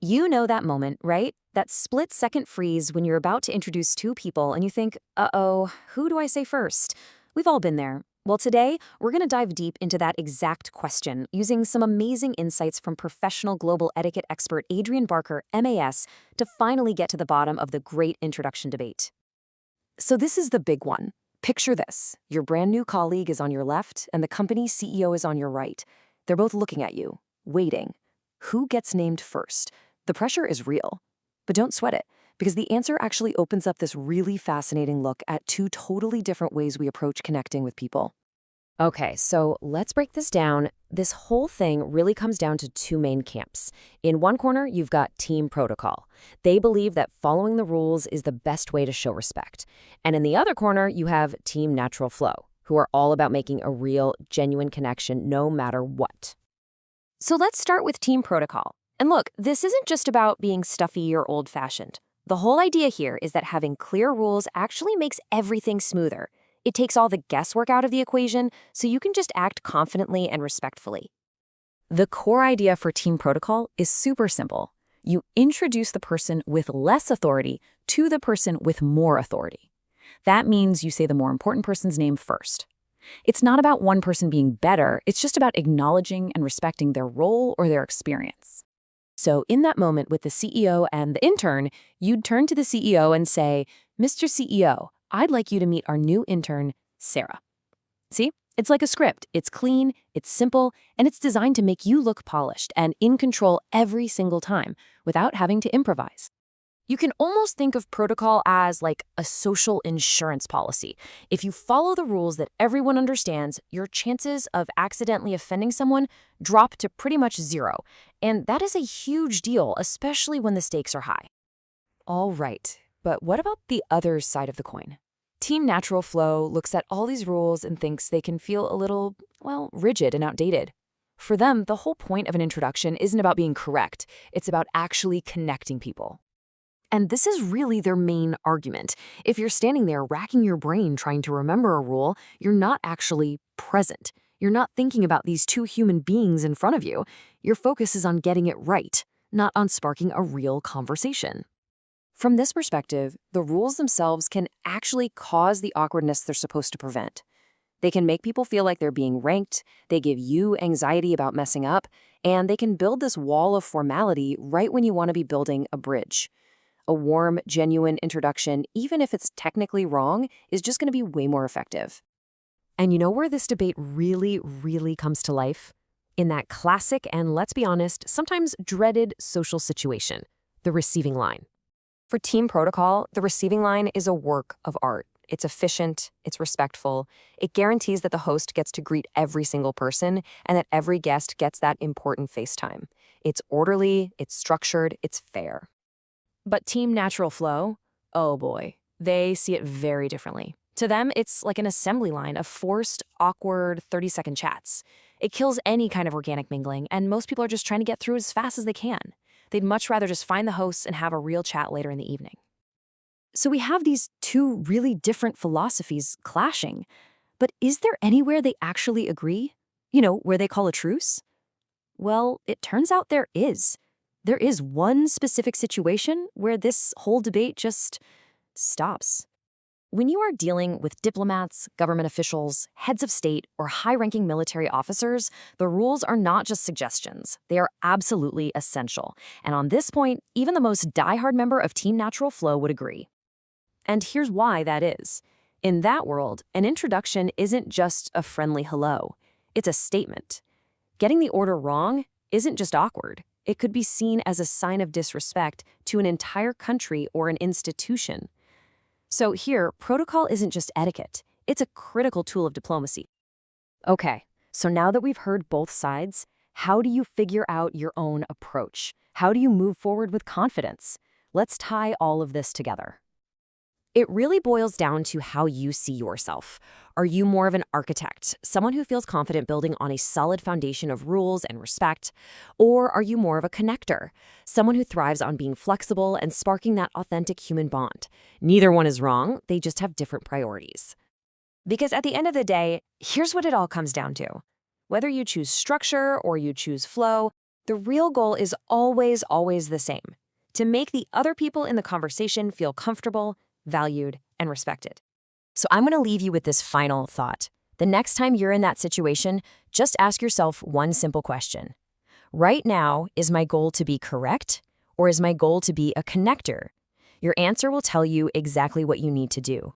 You know that moment, right? That split-second freeze when you're about to introduce two people and you think, uh-oh, who do I say first? We've all been there. Well, today, we're going to dive deep into that exact question using some amazing insights from professional global etiquette expert Adrienne Barker, MAS, to finally get to the bottom of the great introduction debate. So this is the big one. Picture this. Your brand new colleague is on your left and the company CEO is on your right. They're both looking at you, waiting. Who gets named first? The pressure is real. But don't sweat it, because the answer actually opens up this really fascinating look at two totally different ways we approach connecting with people. Okay, so let's break this down. This whole thing really comes down to two main camps. In one corner, you've got team protocol. They believe that following the rules is the best way to show respect. And in the other corner, you have team natural flow, who are all about making a real, genuine connection no matter what. So let's start with team protocol. And look, this isn't just about being stuffy or old-fashioned. The whole idea here is that having clear rules actually makes everything smoother. It takes all the guesswork out of the equation, so you can just act confidently and respectfully. The core idea for team protocol is super simple. You introduce the person with less authority to the person with more authority. That means you say the more important person's name first. It's not about one person being better, it's just about acknowledging and respecting their role or their experience. So in that moment with the CEO and the intern, you'd turn to the CEO and say, "Mr. CEO, I'd like you to meet our new intern, Sarah." See? It's like a script. It's clean, it's simple, and it's designed to make you look polished and in control every single time without having to improvise. You can almost think of protocol as like a social insurance policy. If you follow the rules that everyone understands, your chances of accidentally offending someone drop to pretty much zero. And that is a huge deal, especially when the stakes are high. All right, but what about the other side of the coin? Team Natural Flow looks at all these rules and thinks they can feel a little, well, rigid and outdated. For them, the whole point of an introduction isn't about being correct. It's about actually connecting people. And this is really their main argument. If you're standing there racking your brain trying to remember a rule, you're not actually present. You're not thinking about these two human beings in front of you. Your focus is on getting it right, not on sparking a real conversation. From this perspective, the rules themselves can actually cause the awkwardness they're supposed to prevent. They can make people feel like they're being ranked, they give you anxiety about messing up, and they can build this wall of formality right when you want to be building a bridge. A warm, genuine introduction, even if it's technically wrong, is just going to be way more effective. And you know where this debate really comes to life? In that classic and, let's be honest, sometimes dreaded social situation, the receiving line. For team protocol, the receiving line is a work of art. It's efficient, it's respectful. It guarantees that the host gets to greet every single person and that every guest gets that important face time. It's orderly, it's structured, it's fair. But Team Natural Flow, oh boy, they see it very differently. To them, it's like an assembly line of forced, awkward 30-second chats. It kills any kind of organic mingling, and most people are just trying to get through as fast as they can. They'd much rather just find the hosts and have a real chat later in the evening. So we have these two really different philosophies clashing. But is there anywhere they actually agree? You know, where they call a truce? Well, it turns out there is. There is one specific situation where this whole debate just stops. When you are dealing with diplomats, government officials, heads of state, or high-ranking military officers, the rules are not just suggestions. They are absolutely essential. And on this point, even the most diehard member of Team Natural Flow would agree. And here's why that is. In that world, an introduction isn't just a friendly hello. It's a statement. Getting the order wrong isn't just awkward. It could be seen as a sign of disrespect to an entire country or an institution. So here, protocol isn't just etiquette. It's a critical tool of diplomacy. Okay, so now that we've heard both sides, how do you figure out your own approach? How do you move forward with confidence? Let's tie all of this together. It really boils down to how you see yourself. Are you more of an architect, someone who feels confident building on a solid foundation of rules and respect? Or are you more of a connector, someone who thrives on being flexible and sparking that authentic human bond? Neither one is wrong, they just have different priorities. Because at the end of the day, here's what it all comes down to. Whether you choose structure or you choose flow, The real goal is always the same: to make the other people in the conversation feel comfortable, valued, and respected. So I'm going to leave you with this final thought. The next time you're in that situation, just ask yourself one simple question. Right now, is my goal to be correct, or is my goal to be a connector? Your answer will tell you exactly what you need to do.